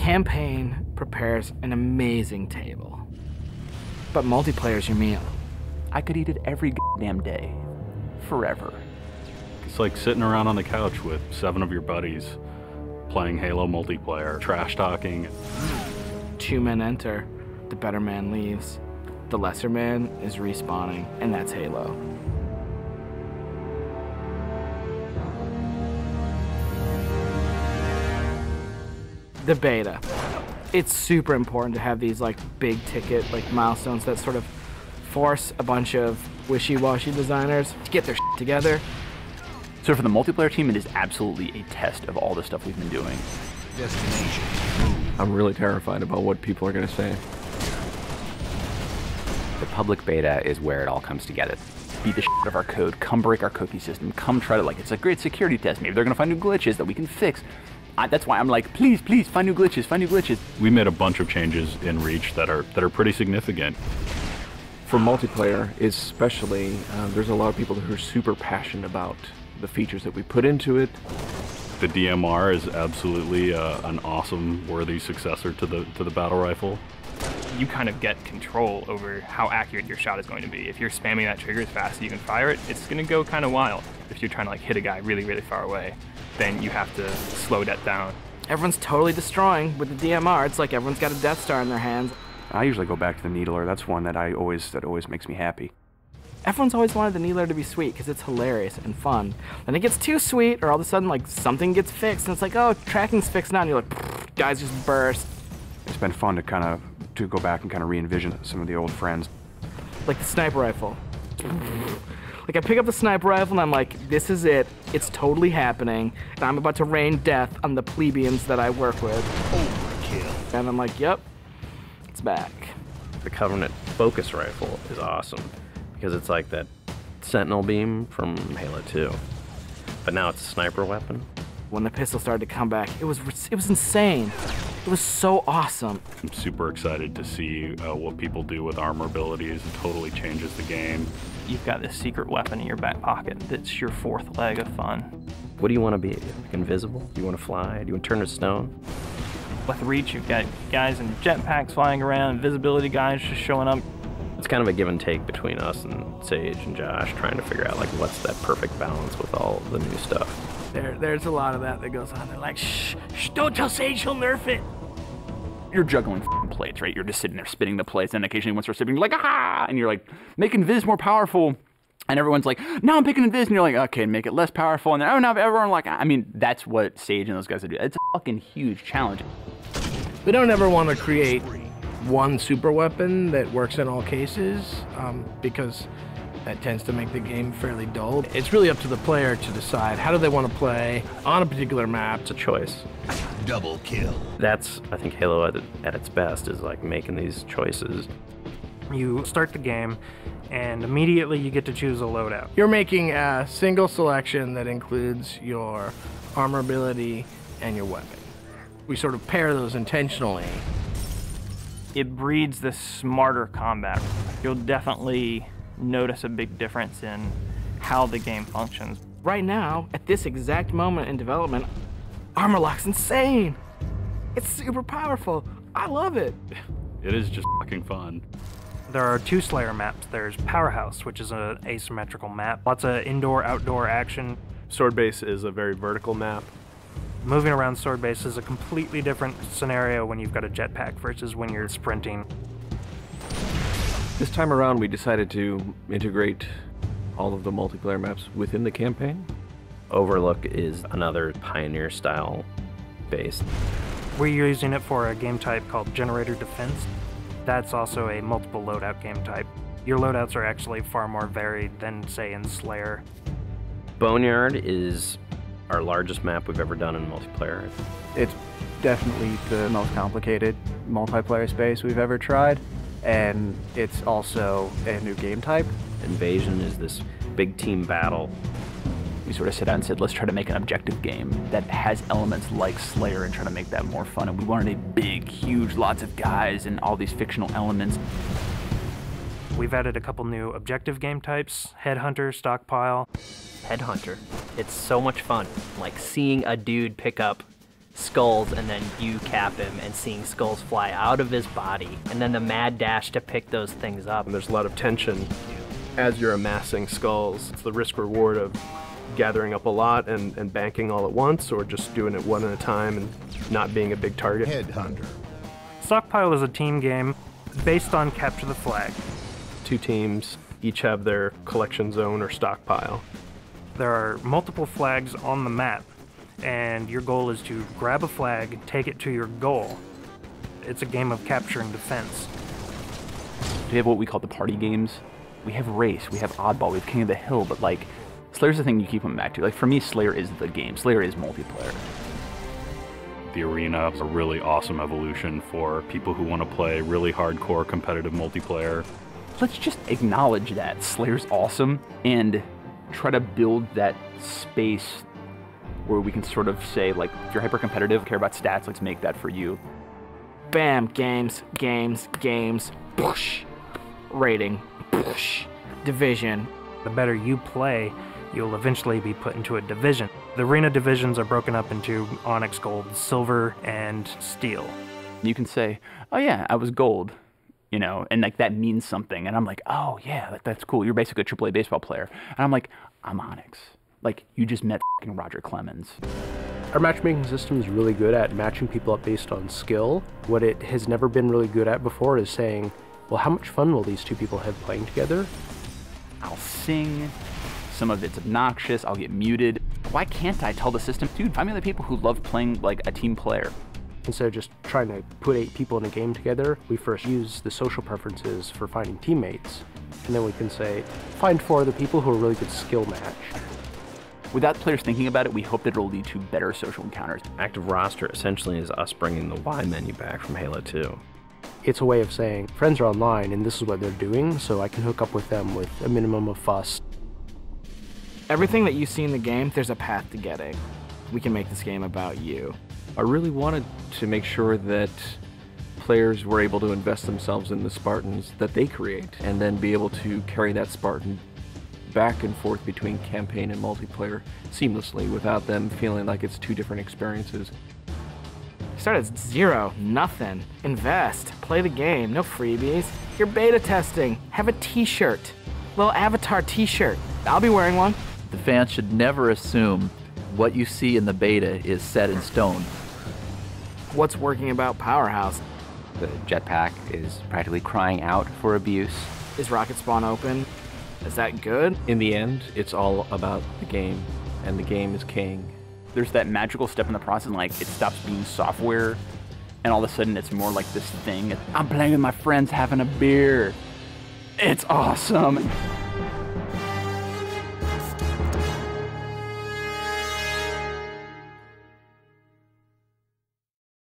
campaign prepares an amazing table, but multiplayer's your meal. I could eat it every goddamn day, forever. It's like sitting around on the couch with 7 of your buddies, playing Halo multiplayer, trash talking. 2 men enter, the better man leaves. The lesser man is respawning, and that's Halo. The beta. It's super important to have these like big ticket like milestones that sort of force a bunch of wishy-washy designers to get their shit together. So for the multiplayer team, it is absolutely a test of all the stuff we've been doing. Destination. I'm really terrified about what people are going to say. The public beta is where it all comes together. Beat the shit out of our code, come break our cookie system, come try to, like, it's a great security test. Maybe they're going to find new glitches that we can fix. That's why I'm like, please, please, find new glitches, find new glitches. We made a bunch of changes in Reach that are pretty significant. For multiplayer, especially, there's a lot of people who are super passionate about the features that we put into it. The DMR is absolutely an awesome, worthy successor to the battle rifle. You kind of get control over how accurate your shot is going to be. If you're spamming that trigger as fast as you can fire it, it's going to go kind of wild. If you're trying to like hit a guy really, really far away, then you have to slow that down. Everyone's totally destroying with the DMR. It's like everyone's got a Death Star in their hands. I usually go back to the Needler. That's one that always makes me happy. Everyone's always wanted the Needler to be sweet because it's hilarious and fun. Then it gets too sweet, or all of a sudden like something gets fixed and it's like, oh, tracking's fixed now, and you're like, guys just burst. It's been fun to go back and kind of re-envision some of the old friends. Like the sniper rifle. Like I pick up the sniper rifle and I'm like, this is it. It's totally happening. And I'm about to rain death on the plebeians that I work with. Overkill. And I'm like, yep, it's back. The Covenant focus rifle is awesome because it's like that Sentinel beam from Halo 2. But now it's a sniper weapon. When the pistol started to come back, it was insane. It was so awesome. I'm super excited to see what people do with armor abilities. It totally changes the game. You've got this secret weapon in your back pocket that's your 4th leg of fun. What do you want to be? Like invisible? Do you want to fly? Do you want to turn to stone? With Reach, you've got guys in jetpacks flying around, invisibility guys just showing up. It's kind of a give and take between us and Sage and Josh trying to figure out like what's that perfect balance with all the new stuff. There's a lot of that goes on. They're like, shh, don't tell Sage, he'll nerf it. You're juggling plates, right? You're just sitting there spinning the plates, and occasionally one starts spinning, you're like, ah! And you're like, making Viz more powerful. And everyone's like, no, I'm picking Viz. And you're like, okay, make it less powerful. And then, oh, no, everyone like, I mean, that's what Sage and those guys do. It's a fucking huge challenge. We don't ever want to create one super weapon that works in all cases, because that tends to make the game fairly dull. It's really up to the player to decide how do they want to play on a particular map. It's a choice. Double kill. That's, I think, Halo at its best is like making these choices. You start the game, and immediately you get to choose a loadout. You're making a single selection that includes your armor ability and your weapon. We sort of pair those intentionally. It breeds this smarter combat. You'll definitely notice a big difference in how the game functions. Right now, at this exact moment in development, Armor Lock's insane. It's super powerful. I love it. It is just fucking fun. There are 2 Slayer maps. There's Powerhouse, which is an asymmetrical map. Lots of indoor-outdoor action. Sword Base is a very vertical map. Moving around Sword Base is a completely different scenario when you've got a jetpack versus when you're sprinting. This time around, we decided to integrate all of the multiplayer maps within the campaign. Overlook is another Pioneer-style base. We're using it for a game type called Generator Defense. That's also a multiple loadout game type. Your loadouts are actually far more varied than, say, in Slayer. Boneyard is our largest map we've ever done in multiplayer. It's definitely the most complicated multiplayer space we've ever tried, and it's also a new game type. Invasion is this big team battle. We sort of sat down and said, let's try to make an objective game that has elements like Slayer and try to make that more fun. And we wanted a big, huge, lots of guys and all these fictional elements. We've added a couple new objective game types, Headhunter, Stockpile. Headhunter. It's so much fun. Like seeing a dude pick up skulls and then you cap him and seeing skulls fly out of his body, and then the mad dash to pick those things up. And there's a lot of tension as you're amassing skulls. It's the risk reward of gathering up a lot and banking all at once, or just doing it one at a time and not being a big target. Headhunter. Stockpile is a team game based on capture the flag. 2 teams each have their collection zone or stockpile. There are multiple flags on the map, and your goal is to grab a flag, take it to your goal. It's a game of capture and defense. We have what we call the party games. We have Race, we have Oddball, we have King of the Hill, but like, Slayer's the thing you keep coming back to. Like, for me, Slayer is the game. Slayer is multiplayer. The arena is a really awesome evolution for people who want to play really hardcore competitive multiplayer. Let's just acknowledge that Slayer's awesome and try to build that space where we can sort of say, like, if you're hyper competitive, care about stats, let's make that for you. Bam, games, games, games, push. Rating, push. Division. The better you play, you'll eventually be put into a division. The arena divisions are broken up into Onyx, Gold, Silver, and Steel. You can say, oh yeah, I was Gold, you know, and like that means something. And I'm like, oh yeah, that's cool. You're basically a AAA baseball player. And I'm like, I'm Onyx. Like, you just met f***ing Roger Clemens. Our matchmaking system is really good at matching people up based on skill. What it has never been really good at before is saying, well, how much fun will these 2 people have playing together? I'll sing, some of it's obnoxious, I'll get muted. Why can't I tell the system, dude, find me the people who love playing like a team player? Instead of just trying to put 8 people in a game together, we first use the social preferences for finding teammates. And then we can say, find 4 other people who are really good skill match. Without players thinking about it, we hope that it'll lead to better social encounters. Active roster essentially is us bringing the Y menu back from Halo 2. It's a way of saying, friends are online and this is what they're doing, so I can hook up with them with a minimum of fuss. Everything that you see in the game, there's a path to getting. We can make this game about you. I really wanted to make sure that players were able to invest themselves in the Spartans that they create, and then be able to carry that Spartan back and forth between campaign and multiplayer seamlessly without them feeling like it's 2 different experiences. Start at 0, nothing. Invest, play the game, no freebies. You're beta testing, have a t-shirt. Little avatar t-shirt. I'll be wearing one. The fans should never assume what you see in the beta is set in stone. What's working about Powerhouse? The jetpack is practically crying out for abuse. Is Rocket Spawn open? Is that good? In the end, it's all about the game, and the game is king. There's that magical step in the process, like it stops being software, and all of a sudden it's more like this thing. I'm playing with my friends having a beer. It's awesome.